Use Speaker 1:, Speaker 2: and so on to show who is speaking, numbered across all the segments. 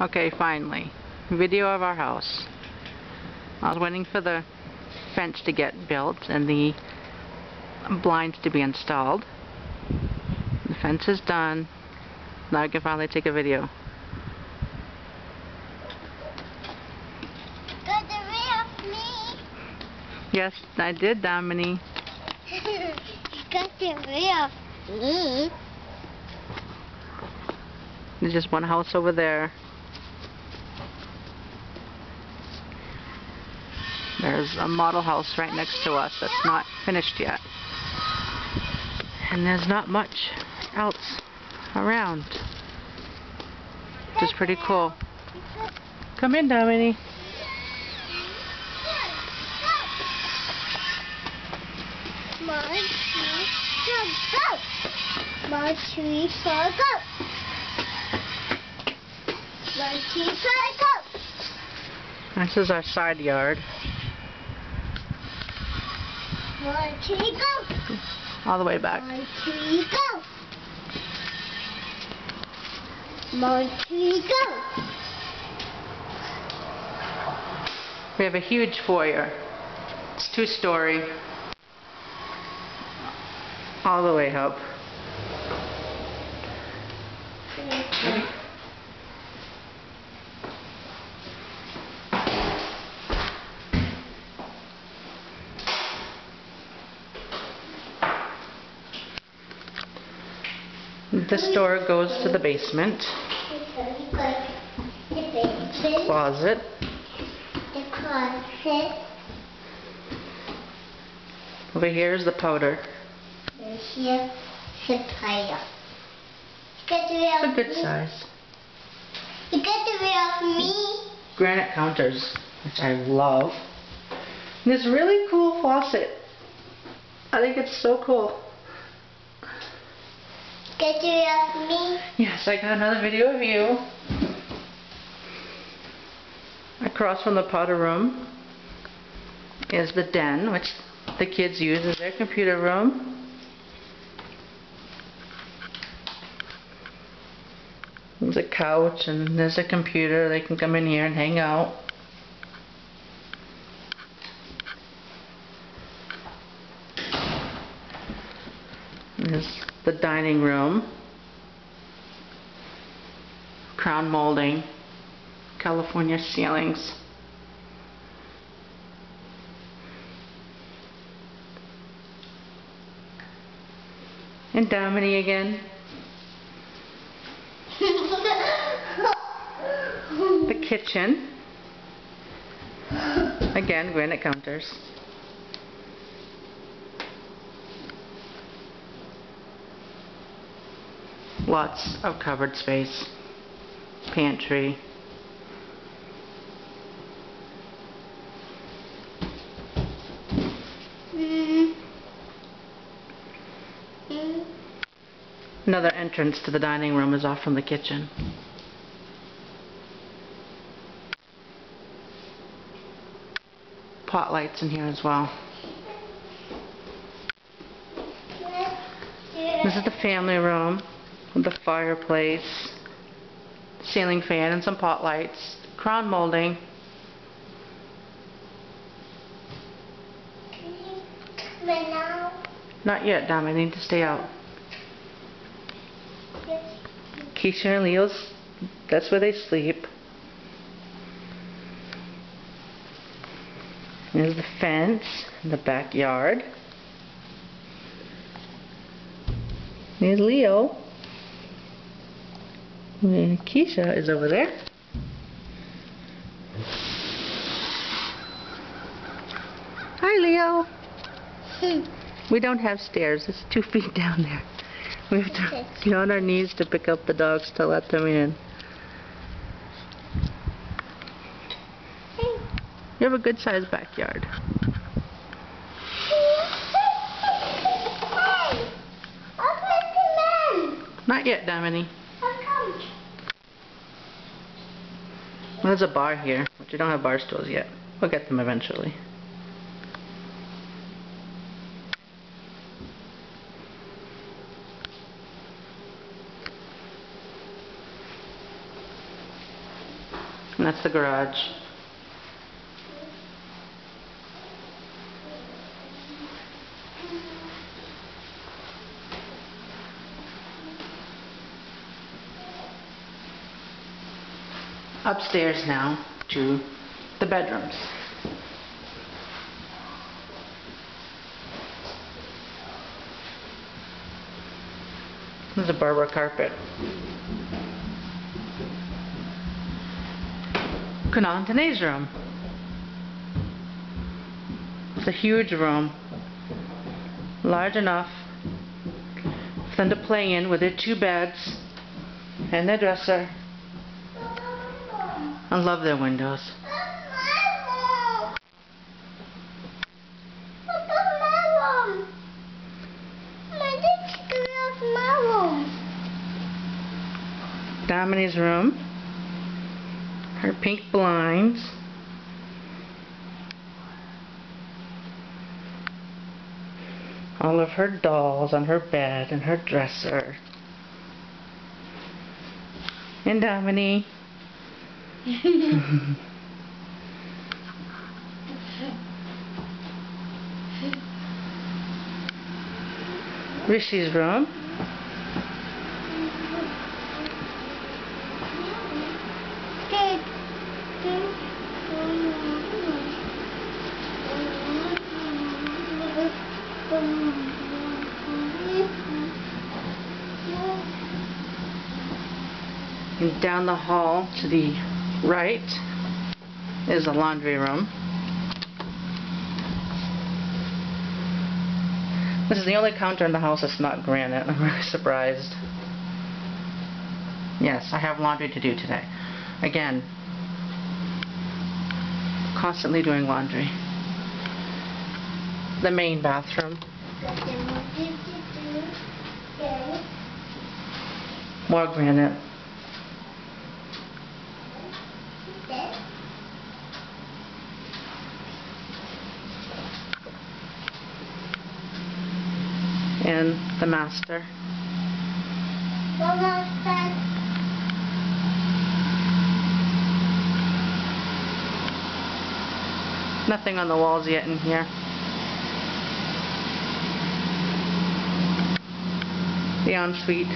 Speaker 1: Okay, finally. Video of our house. I was waiting for the fence to get built and the blinds to be installed. The fence is done. Now I can finally take a video.
Speaker 2: Got the video of me.
Speaker 1: Yes, I did, Domini.
Speaker 2: You got the video of me.
Speaker 1: There's just one house over there. There's a model house right next to us that's not finished yet. And there's not much else around, which is pretty cool. Come in, Domini. This is our side yard. All the way back. We have a huge foyer. It's 2-story. All the way up. This door goes to the basement. Closet. Over here is the powder. It's a good size.
Speaker 2: You got the video of me.
Speaker 1: Granite counters, which I love. And this really cool faucet. I think it's so cool.
Speaker 2: Got the video of me.
Speaker 1: Yes, I got another video of you. Across from the powder room is the den, which the kids use as their computer room. There's a couch and there's a computer. They can come in here and hang out. There's the dining room. Crown molding. California ceilings. And Domini again. The kitchen. Again, granite counters. Lots of covered space. Pantry. Another entrance to the dining room is off from the kitchen. Pot lights in here as well. This is the family room with the fireplace, ceiling fan and some pot lights, crown molding.
Speaker 2: Right now?
Speaker 1: Not yet, Dom. I need to stay out. Keisha and Leo's, that's where they sleep. There's the fence in the backyard. There's Leo. And Keisha is over there. Hi, Leo. We don't have stairs. It's 2 feet down there. We have to get on our knees to pick up the dogs to let them in. You have a good sized backyard. Not yet, Domini. There's a bar here, but we don't have bar stools yet. We'll get them eventually. And that's the garage. Upstairs now to the bedrooms. There's a Berber carpet. Kanantane's room. It's a huge room. Large enough for them to play in with their 2 beds and their dresser. I love their windows. Domini's room. Her pink blinds. All of her dolls on her bed and her dresser. And Domini. Rishi's room. And down the hall to the right is the laundry room. This is the only counter in the house that's not granite. I'm really surprised. Yes, I have laundry to do today. Again, constantly doing laundry. The main bathroom. More granite. And the master. Nothing on the walls yet in here. The ensuite,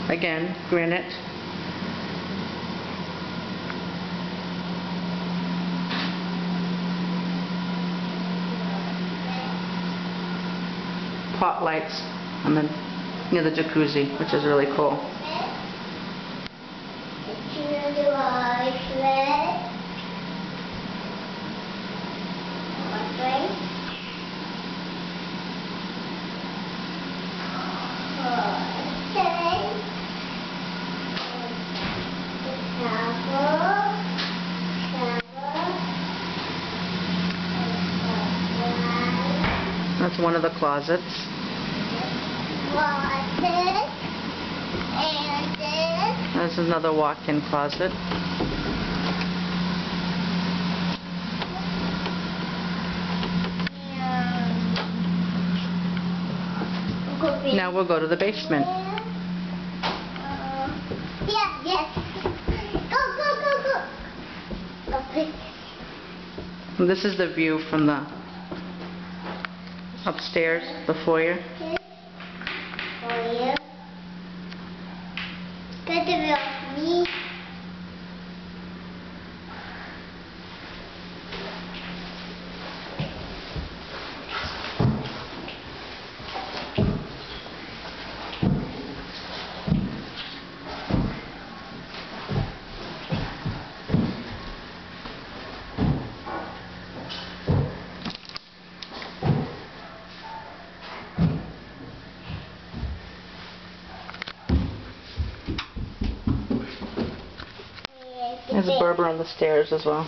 Speaker 1: again, granite. Pot lights on the near the jacuzzi, which is really cool. That's one of the closets. There's another walk-in closet. Now we'll go to the basement.
Speaker 2: Yes. Go.
Speaker 1: This is the view from the upstairs, the foyer.
Speaker 2: Good to be me.
Speaker 1: There's a Berber on the stairs as well.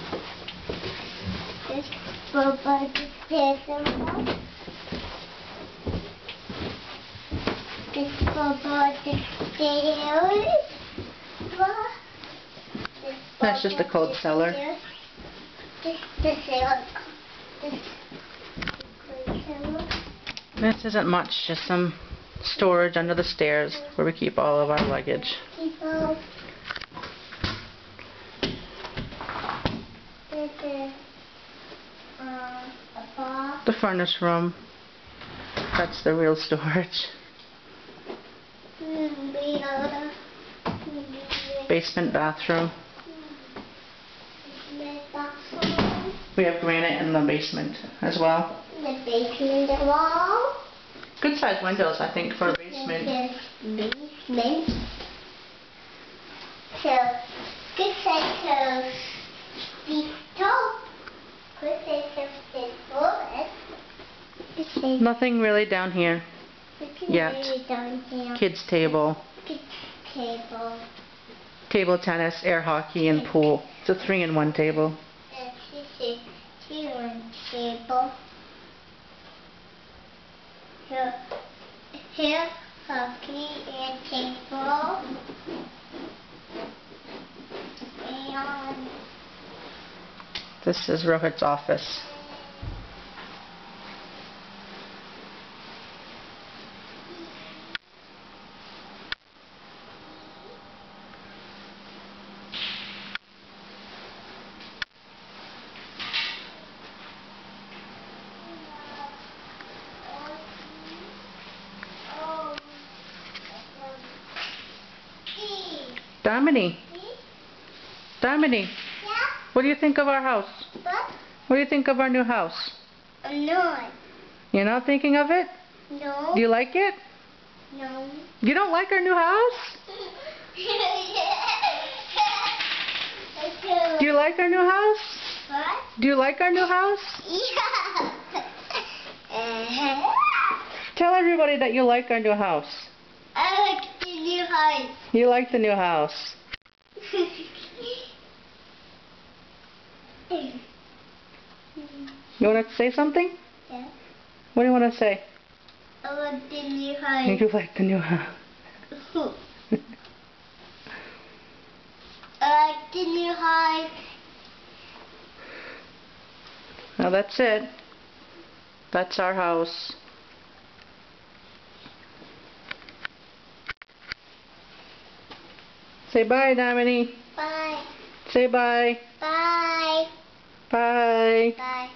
Speaker 2: There's Berber on the stairs as well. There's Berber on the stairs.
Speaker 1: That's just a cold cellar. This isn't much, just some storage under the stairs where we keep all of our luggage. the furnace room. That's the real storage. Basement bathroom. We have granite in the basement as well.
Speaker 2: The basement wall.
Speaker 1: Good sized windows, I think, for a basement.
Speaker 2: Basement. So, good size of the top. Good size of the toilet.
Speaker 1: Nothing really down here yet.
Speaker 2: Down here.
Speaker 1: Kids table.
Speaker 2: Kids table.
Speaker 1: Table tennis, air hockey, and pool. It's a 3-in-1 table.
Speaker 2: This is a 2-in-1 table. Here, hockey and table. And
Speaker 1: This is Rohit's office. Domini,
Speaker 2: Yeah?
Speaker 1: what do you think of our house?
Speaker 2: What?
Speaker 1: What do you think of our new house?
Speaker 2: No.
Speaker 1: You're not thinking of it?
Speaker 2: No.
Speaker 1: Do you like it?
Speaker 2: No.
Speaker 1: You don't like our new house? Do you like our new house?
Speaker 2: What?
Speaker 1: Do you like our new house?
Speaker 2: Yeah.
Speaker 1: Tell everybody that you like our new house.
Speaker 2: I like the new house.
Speaker 1: You like the new house. You want to say something?
Speaker 2: Yeah.
Speaker 1: What do you want to say?
Speaker 2: I like the new house.
Speaker 1: You like the new house.
Speaker 2: I like the new house.
Speaker 1: Now that's it. That's our house. Say bye, Domini.
Speaker 2: Bye.
Speaker 1: Say bye.
Speaker 2: Bye.
Speaker 1: Bye.
Speaker 2: Bye.